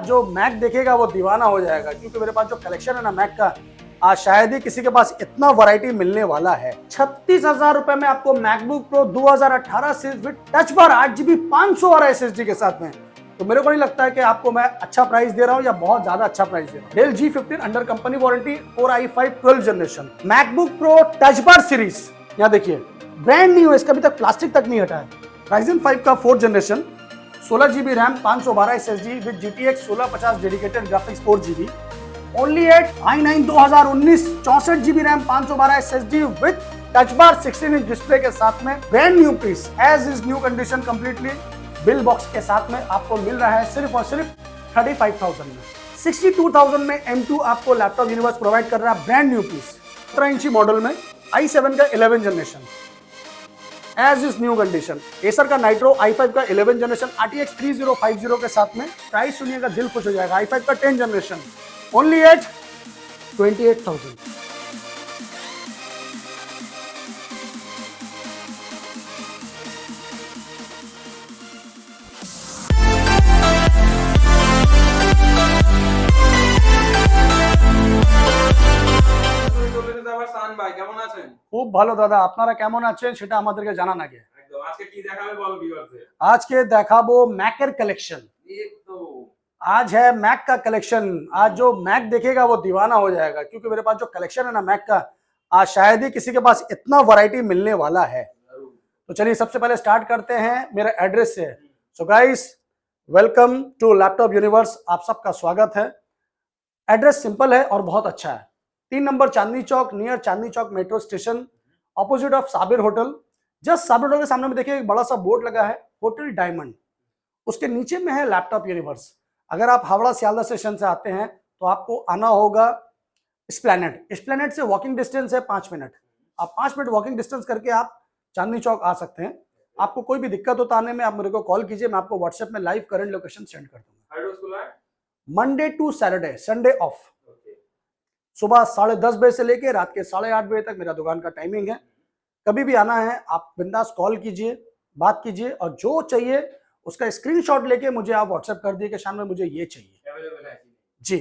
जो मैक देखेगा वो दीवाना हो जाएगा, क्योंकि मेरे पास जो कलेक्शन है ना मैक का, आज शायद ही किसी के पास इतना वैरायटी मिलने वाला है। 36,000 रुपए में आपको MacBook pro 2018 series with touch bar 8GB 500 वाला SSD के साथ में। तो मेरे को नहीं लगता है कि आपको मैं अच्छा प्राइस दे रहा हूं या बहुत ज्यादा अच्छा प्राइस दे रहा हूं। Dell G15 under company warranty, Core i5 12 generation, MacBook Pro touch bar series. यहाँ देखिए ब्रांड न्यू है, इसका अभी तक प्लास्टिक तक नहीं हटा है। Ryzen 5 का 4th generation, 16GB RAM, 512 SSD with GTX 1650 dedicated graphics 4GB, only at i9 2019, 64GB RAM, 512 SSD with touch bar 16 inch display के साथ में। Brand new piece, as is new condition, completely bill box के साथ में आपको मिल रहा है सिर्फ और सिर्फ 35,000 में। 62,000 में M2 आपको लैपटॉप यूनिवर्स प्रोवाइड कर रहा है, ब्रांड न्यू पीस, 17 इंची मॉडल में, i7 का 11 generation, as is new condition. Acer का नाइट्रो i5 का 11 जनरेशन RTX 3050 के साथ में। प्राइस सुनिएगा, दिल खुश हो जाएगा। i5 का 10 जनरेशन, ओनली एट 28,000। খুব ভালো দাদা, আপনারা কেমন আছেন সেটা আমাদেরকে জানান আগে। একদম। আজকে কি দেখাবে বলো ভিউয়ারদের? আজকে দেখাবো मैकेर कलेक्शन। आज है मैक का कलेक्शन। आज जो मैक देखेगा वो दीवाना हो जाएगा, क्योंकि मेरे पास जो कलेक्शन है ना मैक का, आज शायद ही किसी के पास इतना वैरायटी मिलने वाला है। तो चलिए सबसे पहले स्टार्ट करते हैं मेरे एड्रेस से। So guys, welcome to laptop universe, आप सबका स्वागत है। एड्रेस सिंपल है और बहुत अच्छा है। 3 number Chandni Chowk, near Chandni Chowk metro station, opposite of Sabir hotel. Just Sabir hotel के सामने में देखिए एक बड़ा सा बोर्ड लगा है, होटल डायमंड, उसके नीचे में है लैपटॉप यूनिवर्स। अगर आप हावड़ा सियालदह स्टेशन से आते हैं तो आपको आना होगा एस्प्लैनेड। एस्प्लैनेड से वॉकिंग डिस्टेंस है 5 मिनट। आप 5 मिनट वॉकिंग डिस्टेंस करके आप चांदनी चौक आ सकते हैं। आपको कोई भी दिक्कत होता आने में, आप मेरे को कॉल कीजिए, मैं आपको व्हाट्सएप में लाइव करंट लोकेशन सेंड कर दूंगा। Monday to Saturday, Sunday off. सुबह 10:30 बजे से लेके रात के 8:30 बजे तक मेरा दुकान का टाइमिंग है। कभी भी आना है आप बिंदास कॉल कीजिए, बात कीजिए, और जो चाहिए उसका स्क्रीनशॉट लेके मुझे आप व्हाट्सएप कर दिए कि शाम में मुझे ये चाहिए। अवेलेबल है जी,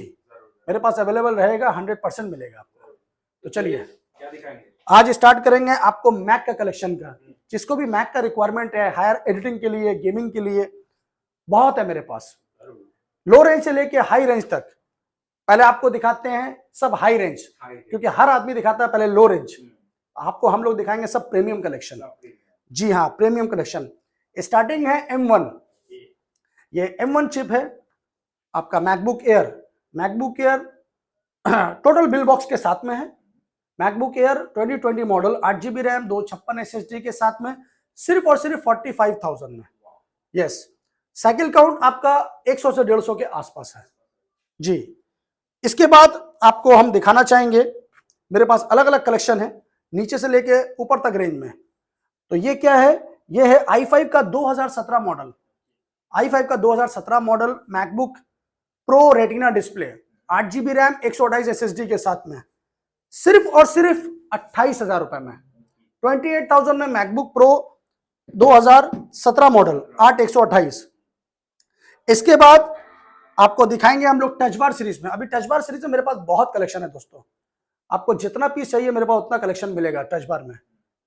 मेरे पास अवेलेबल रहेगा, 100% मिलेगा आपको। तो चलिए क्या दिखाएंगे? आज स्टार्ट करेंगे आपको मैक का कलेक्शन का। जिसको भी मैक का रिक्वायरमेंट है, हायर एडिटिंग के लिए, गेमिंग के लिए, बहुत है मेरे पास। लो रेंज से लेके हाई रेंज तक। पहले आपको दिखाते हैं सब हाई रेंज, क्योंकि हर आदमी दिखाता है पहले लो रेंज। आपको हम लोग दिखाएंगे सब प्रीमियम कलेक्शन। जी हाँ, प्रीमियम कलेक्शन। स्टार्टिंग है M1। ये M1 चिप है आपका MacBook air. MacBook air total bill box के साथ में है। MacBook air 2020 model, 8GB RAM, 256 SSD के साथ में, सिर्फ और सिर्फ 45,000 में। यस, साइकिल काउंट आपका 100 से 150 के आसपास है जी। इसके बाद आपको हम दिखाना चाहेंगे, मेरे पास अलग अलग कलेक्शन है नीचे से लेके ऊपर तक रेंज में। तो ये क्या है? ये है i5 का 2017 मॉडल। i5 का 2017 model MacBook Pro retina display, 8GB RAM, 128 SSD के साथ में, सिर्फ और सिर्फ 28,000 रुपए में। 28,000 में मैकबुक प्रो 2017 मॉडल 8/128। इसके बाद आपको दिखाएंगे हम लोग टच बार सीरीज में। अभी टच बार सीरीज में मेरे पास बहुत कलेक्शन है दोस्तों। आपको जितना पीस चाहिए मेरे पास उतना कलेक्शन मिलेगा टच बार में।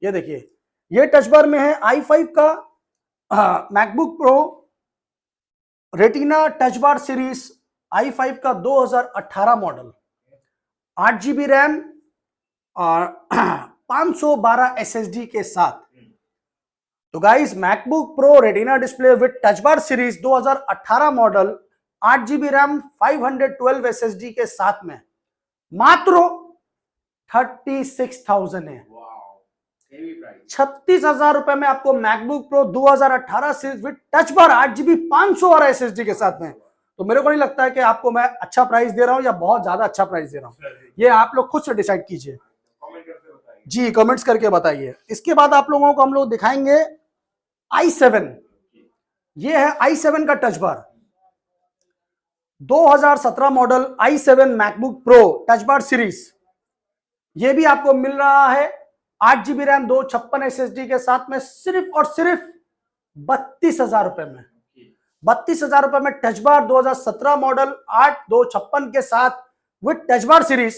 ये देखिए, ये टच बार में है i5 का MacBook Pro Retina touch bar series, i5 का 2018 मॉडल, 8GB रैम और 512 SSD के साथ। तो guys, MacBook Pro retina display with touch bar series 2018 model, 8GB RAM, 512 SSD के साथ में, मात्र 36,000 है। 36,000 रुपए में आपको MacBook pro 2018 series with touch bar 8GB 500 वाला SSD के साथ में। तो मेरे को नहीं लगता है कि आपको मैं अच्छा प्राइस दे रहा हूं या बहुत ज्यादा अच्छा प्राइस दे रहा हूं। ये आप लोग खुद से डिसाइड कीजिए जी, कमेंट्स करके बताइए। इसके बाद आप लोगों को हम लोग दिखाएंगे i7। ये है i7 का touch bar, 2017 model i7 MacBook Pro touch bar series. ये भी आपको मिल रहा है 8GB रैम, 256 SSD के साथ में, सिर्फ और सिर्फ 32,000 रुपए में। 32,000 रुपए में टच बार 2017 मॉडल 8256 के साथ with touch bar series.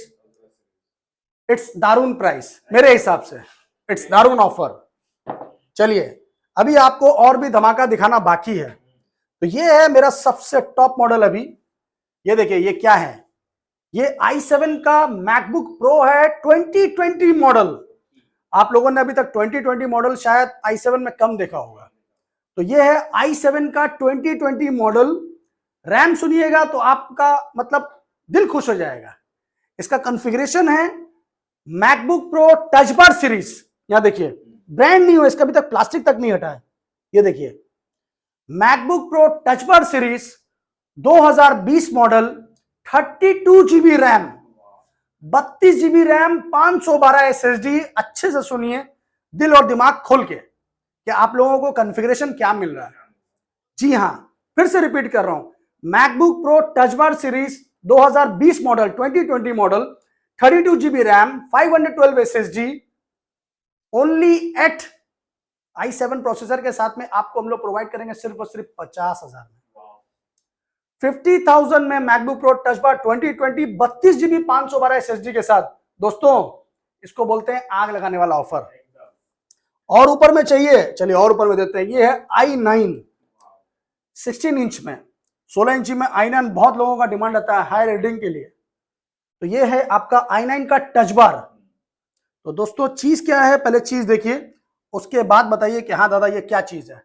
It's दारुण प्राइस मेरे हिसाब से, इट्स दारुण ऑफर। चलिए अभी आपको और भी धमाका दिखाना बाकी है। तो ये है मेरा सबसे टॉप मॉडल अभी। ये देखिए ये क्या है, ये i7 का मैकबुक प्रो है 2020 मॉडल। आप लोगों ने अभी तक 2020 मॉडल शायद i7 में कम देखा होगा। तो ये है i7 का 2020 मॉडल। रैम सुनिएगा तो आपका मतलब दिल खुश हो जाएगा। इसका कॉन्फ़िगरेशन है MacBook Pro touch bar series. यहां देखिए ब्रांड न्यू है, इसका अभी तक प्लास्टिक तक नहीं हटा है। ये देखिए MacBook Pro touch bar series 2020 model, 32 GB RAM, 32 GB RAM, 512 SSD। अच्छे से सुनिए दिल और दिमाग खोल के कि आप लोगों को कॉन्फ़िगरेशन क्या मिल रहा है। जी हां, फिर से रिपीट कर रहा हूं, MacBook Pro touch bar series 2020 model, 2020 model, 32 GB RAM, 512 SSD, only at i7 processor के साथ में आपको हम लोग प्रोवाइड करेंगे सिर्फ और सिर्फ 50,000 में। 50,000 में मैकबुक प्रो टच बार 2020 32 जीबी 512 SSD के साथ। दोस्तों इसको बोलते हैं आग लगाने वाला ऑफर। और ऊपर में चाहिए, चलिए और ऊपर में देते हैं। ये है i9 16 इंच में, 16 इंच में i9 बहुत लोगों का डिमांड आता है हाई रीडिंग के लिए। तो ये है आपका i9 का टच बार। तो दोस्तों चीज क्या है, पहले चीज देखिए, उसके बाद बताइए कि हाँ दादा ये क्या चीज है।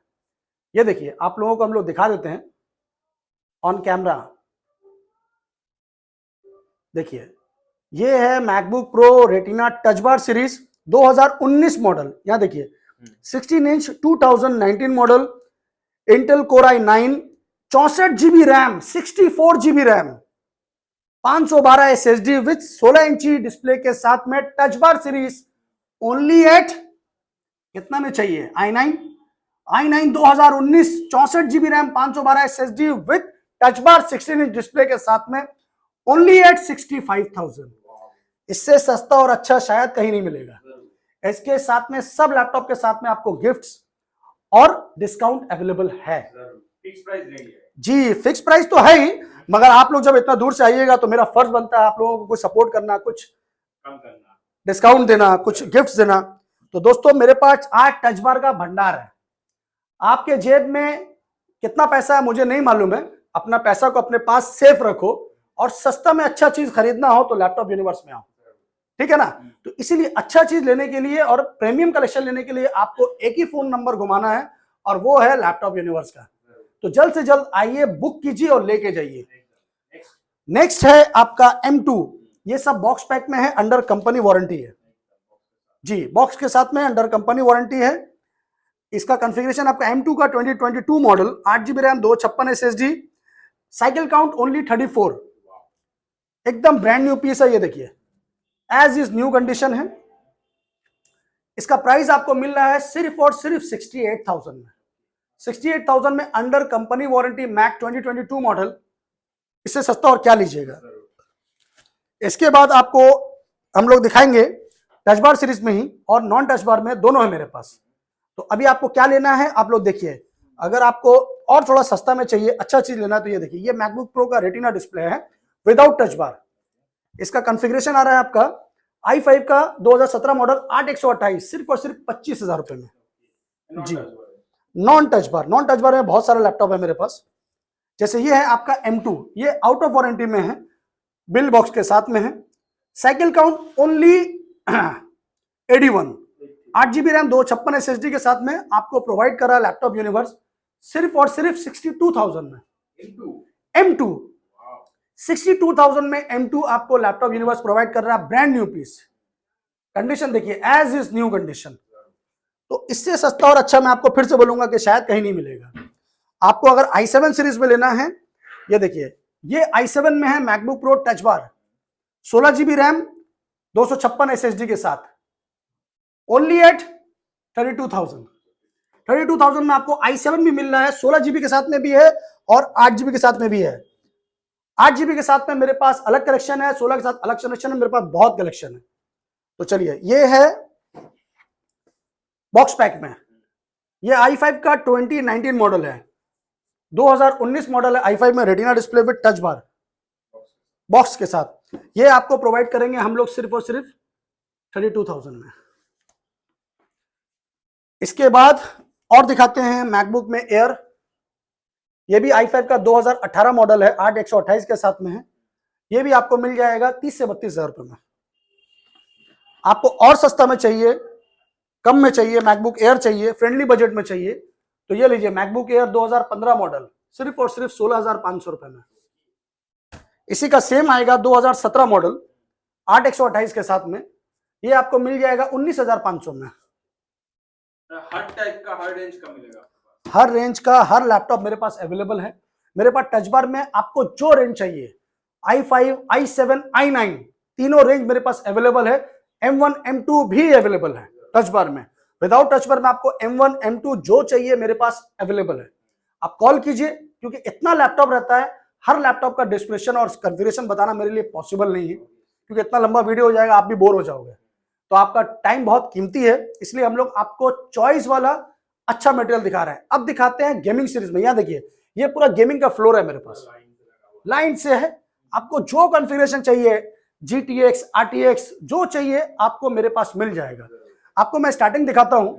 ये देखिए आप लोगों को हम लोग दिखा देते हैं ऑन कैमरा। देखिए ये है MacBook Pro Retina touch bar series 2019 model. यहां देखिए 16 inch 2019 model, Intel Core i9, 64 GB RAM, 64 GB RAM, 512 SSD with 16 inch display के साथ में touch bar series. Only at कितना में चाहिए, i9 2019, 64 GB RAM, 512 SSD with touch bar 16 inch display के साथ में, ओनली एट 65,000। इससे सस्ता और अच्छा शायद कहीं नहीं मिलेगा। इसके साथ में सब लैपटॉप के साथ में आपको गिफ्ट्स और डिस्काउंट अवेलेबल है। फिक्स प्राइस नहीं है जी, फिक्स प्राइस तो है ही, मगर आप लोग जब इतना दूर से आइएगा तो मेरा फर्ज बनता है आप लोगों को कुछ सपोर्ट करना, कुछ कम करना, डिस्काउंट देना, कुछ गिफ्ट्स देना। तो दोस्तों मेरे पास आज टच बार का भंडार है। आपके जेब में कितना पैसा है मुझे नहीं मालूम है, अपना पैसा को अपने पास सेफ रखो और सस्ता में अच्छा चीज खरीदना हो तो लैपटॉप यूनिवर्स में आओ, ठीक है ना। तो इसीलिए अच्छा चीज लेने के लिए और प्रीमियम कलेक्शन लेने के लिए आपको एक ही फोन नंबर घुमाना है और वो है लैपटॉप यूनिवर्स का। तो जल्द से जल्द आइए, बुक कीजिए और लेके जाइए। नेक्स्ट है आपका M2। ये सब बॉक्स पैक में है, अंडर कंपनी वारंटी है जी, बॉक्स के साथ में अंडर कंपनी वारंटी है। इसका कॉन्फ़िगरेशन आपका M2 का 2022 model, 8 GB RAM, 256 SSD, cycle count only 34, एकदम ब्रांड न्यू पीस है। ये देखिए एज इज न्यू कंडीशन है। इसका प्राइस आपको मिल रहा है सिर्फ और सिर्फ 68,000 में। 68,000 में under company warranty Mac 2022 model, इससे सस्ता और क्या लीजिएगा। इसके बाद आपको हम लोग दिखाएंगे टच बार सीरीज में ही और नॉन टच बार में, दोनों है मेरे पास। तो अभी आपको क्या लेना है आप लोग देखिए। अगर आपको और थोड़ा सस्ता में चाहिए, अच्छा चीज लेना है तो ये देखिए, ये मैकबुक प्रो का रेटिना डिस्प्ले है विदाउट टच बार। इसका कॉन्फ़िगरेशन आ रहा है आपका i5 का 2017 मॉडल, 8128, सिर्फ और सिर्फ 25,000 रुपए में जी। Non touch bar, non touch bar में बहुत सारा लैपटॉप है मेरे पास। जैसे ये है आपका M2, ये आउट ऑफ वारंटी में है, बिल बॉक्स के साथ में है, cycle count only 81, 8 GB RAM, 256 SSD के साथ में आपको प्रोवाइड कर रहा है लैपटॉप यूनिवर्स सिर्फ और सिर्फ 62,000 में। M2 62,000 में M2 आपको लैपटॉप यूनिवर्स प्रोवाइड कर रहा है, ब्रांड न्यू पीस। कंडीशन देखिए एज इज न्यू कंडीशन। तो इससे सस्ता और अच्छा मैं आपको फिर से बोलूंगा कि शायद कहीं नहीं मिलेगा। आपको अगर i7 सीरीज में लेना है, ये देखिए ये i7 में है MacBook Pro touch bar, 16 GB RAM, 256 SSD के साथ, ओनली एट 32,000। 32,000 में आपको i7 भी मिल रहा है, 16 जीबी के साथ में भी है और 8 जीबी के साथ में भी है। 8 जीबी के साथ में मेरे पास अलग कलेक्शन है, 16 के साथ अलग कलेक्शन है, मेरे पास बहुत कलेक्शन है। तो चलिए ये है बॉक्स पैक में, ये i5 का 2019 मॉडल है, 2019 मॉडल है i5 में, retina display with touch bar box के साथ। ये आपको प्रोवाइड करेंगे हम लोग सिर्फ और सिर्फ 32,000 में। इसके बाद और दिखाते हैं मैकबुक में एयर। ये भी i5 का 2018 मॉडल है, 8/128 के साथ में है। ये भी आपको मिल जाएगा 30 से 32,000 रुपए में। आपको और सस्ता में चाहिए, कम में चाहिए, मैकबुक एयर चाहिए, फ्रेंडली बजट में चाहिए, तो ये लीजिए मैकबुक एयर 2015 मॉडल सिर्फ और सिर्फ 16,500 रुपए में। इसी का सेम आएगा 2017 मॉडल 8/128 के साथ में, ये आपको मिल जाएगा 19,500 में। हर टाइप का, हर रेंज का मिलेगा? हर रेंज का हर लैपटॉप मेरे पास अवेलेबल है। मेरे पास टच बार में आपको जो रेंज चाहिए, i5, i7, i9 तीनों रेंज मेरे पास अवेलेबल है। M1, M2 भी अवेलेबल है टच बार में। विदाउट टच बार में आपको M1, M2 जो चाहिए मेरे पास अवेलेबल है। आप कॉल कीजिए, क्योंकि इतना लैपटॉप रहता है, हर लैपटॉप का डिस्क्रिप्शन और कॉन्फ़िगरेशन बताना मेरे लिए पॉसिबल नहीं है, क्योंकि इतना लंबा वीडियो हो जाएगा, आप भी बोर हो जाओगे, तो आपका टाइम बहुत कीमती है। इसलिए हम लोग आपको चॉइस वाला अच्छा मटेरियल दिखा रहे हैं। अब दिखाते हैं गेमिंग सीरीज में। यहाँ देखिए, ये पूरा गेमिंग का फ्लोर है मेरे पास, लाइन से है। आपको जो कॉन्फ़िगरेशन चाहिए, GTX, RTX जो चाहिए आपको मेरे पास मिल जाएगा। आपको मैं स्टार्टिंग दिखाता हूं।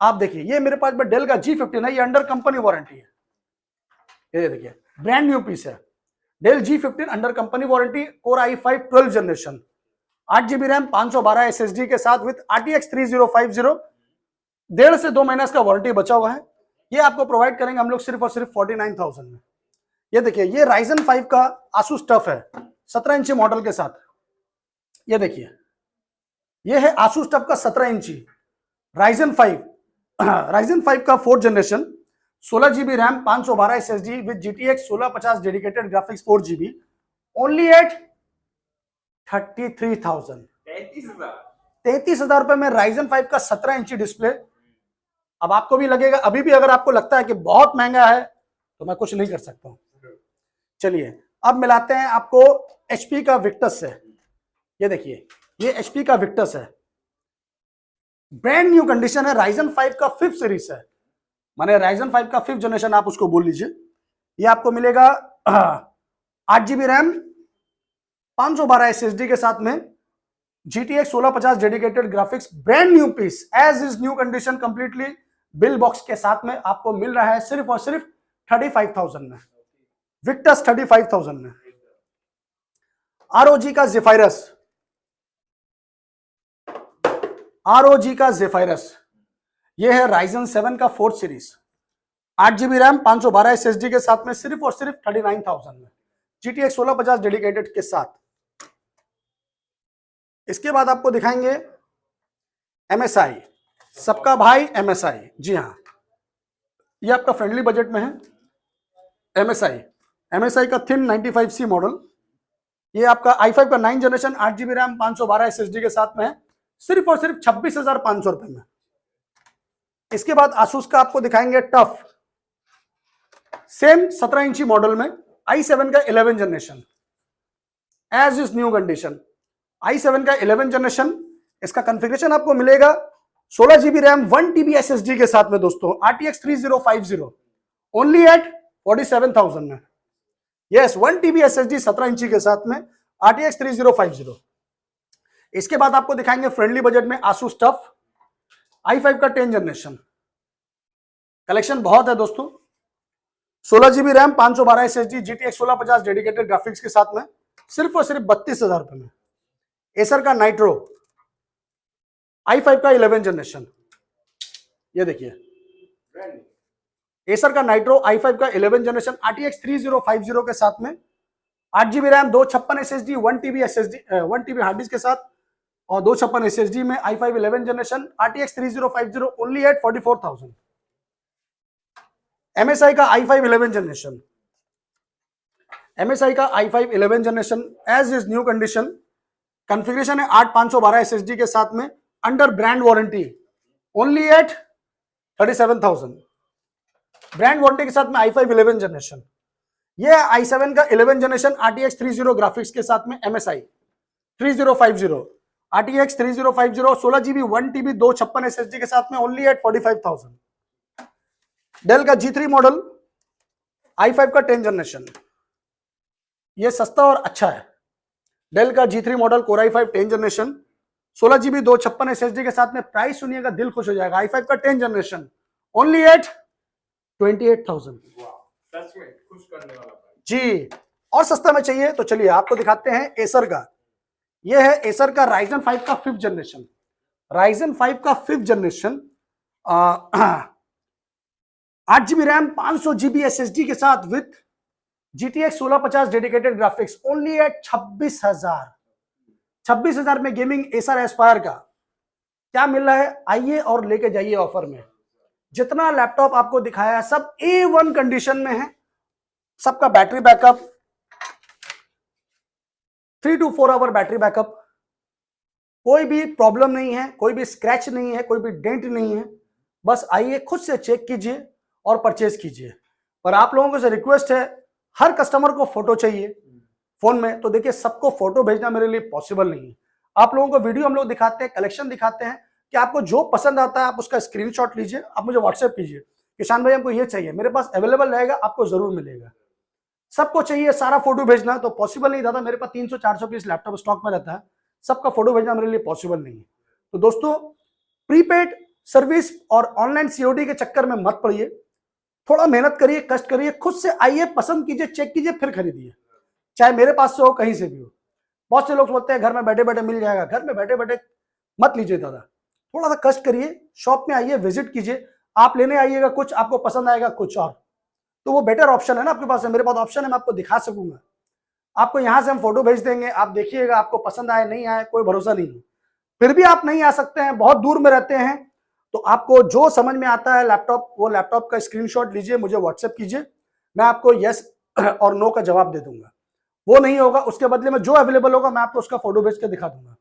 आप देखिए, ये मेरे पास में डेल का G15 है, ये अंडर कंपनी वारंटी है। ये देखिए ब्रांड न्यू पीस है, Dell G15 under company warranty, core i5 12 generation, 8GB RAM, 512 SSD के साथ विद RTX 3050। 1.5 से 2 महीने का वारंटी बचा हुआ है। ये आपको प्रोवाइड करेंगे हम लोग सिर्फ और सिर्फ 49,000 में। ये देखिए, ये Ryzen 5 का Asus टफ है 17 इंची मॉडल के साथ। ये देखिए, ये है Asus टफ का 17 इंची Ryzen 5 का 4th generation, 16GB RAM, 512 SSD with GTX 1650 dedicated graphics 4GB, only at 33,000। 33,000 रुपए में Ryzen 5 का 17 इंची डिस्प्ले। अब आपको भी लगेगा, अभी भी अगर आपको लगता है कि बहुत महंगा है, तो मैं कुछ नहीं कर सकता हूं। चलिए अब मिलाते हैं आपको HP का विक्टस से। ये देखिए, ये HP का विक्टस है, ब्रांड न्यू कंडीशन है, Ryzen 5 का 5th सीरीज है, माने Ryzen 5 का 5th जनरेशन आप उसको बोल लीजिए। ये आपको मिलेगा 8GB रैम, 512 SSD के साथ में, GTX 1650 dedicated graphics, brand new piece, as is new condition, completely bill box के साथ में आपको मिल रहा है सिर्फ और सिर्फ 35,000 में। विक्टस 35,000 में। ROG का Zephyrus, ये है Ryzen 7 का 4th series, 8GB RAM, 512 SSD के साथ में, सिर्फ और सिर्फ 39,000 में, GTX 1650 डेडिकेटेड के साथ। इसके बाद आपको दिखाएंगे MSI, सबका भाई MSI। जी हाँ, ये आपका फ्रेंडली बजट में है। MSI का थिन 95C मॉडल, ये आपका i5 का 9th generation, 8GB RAM, 512 SSD के साथ में है, सिर्फ और सिर्फ 26,500 रुपए में। इसके बाद Asus का आपको दिखाएंगे टफ, सेम 17 इंची मॉडल में, i7 का 11th generation, as is new condition, i7 का 11th जनरेशन। इसका कॉन्फ़िगरेशन आपको मिलेगा 16GB रैम, 1TB SSD के साथ में दोस्तों, RTX 3050, ओनली एट 47,000 में। यस, 1TB SSD 17 इंची के साथ में, RTX 3050। इसके बाद आपको दिखाएंगे फ्रेंडली बजट में Asus टफ, i5 का 10th जनरेशन। कलेक्शन बहुत है दोस्तों, 16GB RAM, 512 SSD, GTX 1650 dedicated graphics के साथ में, सिर्फ और सिर्फ 32,000 रुपए में। एसर का नाइट्रो, i5 का 11th जनरेशन, ये देखिए एसर का नाइट्रो, i5 का 11th जनरेशन, RTX 3050 के साथ में, 8GB RAM, 256 SSD, 1TB hard disk के साथ, और 256 SSD में i5 11th generation, RTX 3050, only at 44,000। MSI का i5 11th जनरेशन, MSI का i5 11th generation, as is new condition, configuration है 8512 SSD के साथ में, under brand warranty, only at 37,000। Brand warranty के साथ में i5 11th जनरेशन। ये i7 का 11th जनरेशन, RTX 30 ग्राफिक्स के साथ में, MSI 3050, RTX 3050, 16GB 1TB 256 SSD के साथ में, ओनली एट 45,000। डेल का G3 मॉडल, i5 का 10 जनरेशन, ये सस्ता और अच्छा है। डेल का G3 model Core i5 10 generation 16GB 256 SSD के साथ में, प्राइस सुनिएगा दिल खुश हो जाएगा। i5 का 10 जनरेशन ओनली एट 28,000। सच में खुश करने वाला प्राइस जी। और सस्ता में चाहिए तो चलिए आपको दिखाते हैं एसर का। ये है एसर का Ryzen 5 का 5th जनरेशन, Ryzen 5 का 5th generation 8GB RAM 500GB SSD के साथ with GTX 1650 dedicated graphics only at 26,000 में गेमिंग एसर एस्पायर का क्या मिल रहा है, आइए और लेके जाइए ऑफर में। जितना लैपटॉप आपको दिखाया है सब A1 कंडीशन में है, सबका battery backup 3 to 4 our battery backup, कोई भी प्रॉब्लम नहीं है, कोई भी स्क्रैच नहीं है, कोई भी डेंट नहीं है। बस आइए खुद से चेक कीजिए और परचेज कीजिए। पर आप लोगों को से रिक्वेस्ट है, हर कस्टमर को फोटो चाहिए फोन में, तो देखिए सबको फोटो भेजना मेरे लिए पॉसिबल नहीं है। आप लोगों को वीडियो हम लोग दिखाते हैं, कलेक्शन दिखाते हैं कि आपको जो पसंद आता है आप उसका स्क्रीनशॉट लीजिए, आप मुझे व्हाट्सएप कीजिए, किसान भाई हमको ये चाहिए, मेरे पास अवेलेबल रहेगा, आपको जरूर मिलेगा। सबको चाहिए सारा फोटो भेजना तो पॉसिबल नहीं दादा, मेरे पास 300-400 पीस लैपटॉप स्टॉक में रहता है, सबका फोटो भेजना मेरे लिए पॉसिबल नहीं है। तो दोस्तों प्रीपेड सर्विस और ऑनलाइन सीओडी के चक्कर में मत पड़िए, थोड़ा मेहनत करिए, कष्ट करिए, खुद से आइए, पसंद कीजिए, चेक कीजिए, फिर खरीदिए, चाहे मेरे पास से हो कहीं से भी हो। बहुत से लोग बोलते हैं घर में बैठे बैठे मिल जाएगा, घर में बैठे बैठे मत लीजिए दादा, थोड़ा सा कष्ट करिए, शॉप में आइए, विजिट कीजिए, आप लेने आइएगा कुछ, आपको पसंद आएगा कुछ और, तो वो बेटर ऑप्शन है ना आपके पास है। मेरे पास ऑप्शन है, मैं आपको दिखा सकूंगा, आपको यहां से हम फोटो भेज देंगे, आप देखिएगा, आपको पसंद आए नहीं आए कोई भरोसा नहीं है। फिर भी आप नहीं आ सकते हैं, बहुत दूर में रहते हैं, तो आपको जो समझ में आता है लैपटॉप, वो लैपटॉप का स्क्रीनशॉट लीजिए, मुझे व्हाट्सएप कीजिए, मैं आपको यस और नो का जवाब दे दूंगा। वो नहीं होगा उसके बदले में जो अवेलेबल होगा मैं आपको उसका फोटो भेज के दिखा दूंगा।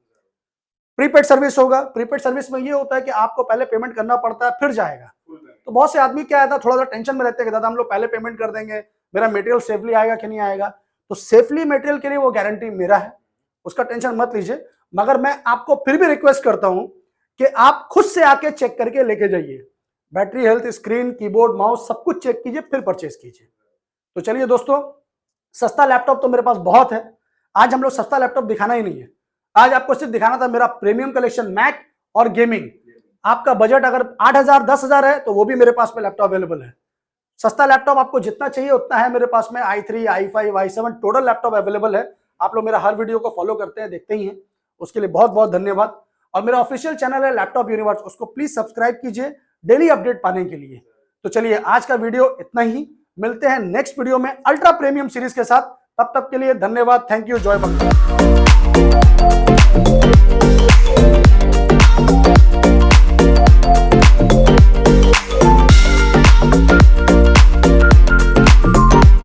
प्रीपेड सर्विस होगा, प्रीपेड सर्विस में ये होता है कि आपको पहले पेमेंट करना पड़ता है फिर जाएगा। तो बहुत से आदमी क्या है, थोड़ा सा टेंशन में रहते हैं कि दादा हम लोग पहले पेमेंट कर देंगे, मेरा मटेरियल सेफली आएगा कि नहीं आएगा। तो सेफली मटेरियल के लिए वो गारंटी मेरा है, उसका टेंशन मत लीजिए। मगर मैं आपको फिर भी रिक्वेस्ट करता हूं कि आप खुद से आके चेक करके लेके जाइए, battery health, screen, keyboard, mouse सब कुछ चेक कीजिए, फिर परचेज कीजिए। तो चलिए दोस्तों, सस्ता लैपटॉप तो मेरे पास बहुत है, आज हम लोग सस्ता लैपटॉप दिखाना ही नहीं है, आज आपको सिर्फ दिखाना था मेरा प्रीमियम कलेक्शन मैक और गेमिंग। आपका बजट अगर 8,000 10,000 है तो वो भी मेरे पास में लैपटॉप अवेलेबल है। सस्ता लैपटॉप आपको जितना चाहिए उतना है मेरे पास में, i3, i5, i7 total laptop available है। आप लोग मेरा हर वीडियो को फॉलो करते हैं, देखते ही हैं, उसके लिए बहुत बहुत धन्यवाद। और मेरा ऑफिशियल चैनल है लैपटॉप यूनिवर्स, उसको प्लीज सब्सक्राइब कीजिए डेली अपडेट पाने के लिए। तो चलिए आज का वीडियो इतना ही, मिलते हैं नेक्स्ट वीडियो में अल्ट्रा प्रीमियम सीरीज के साथ, तब तक के लिए धन्यवाद, थैंक यू, जय बंगाल।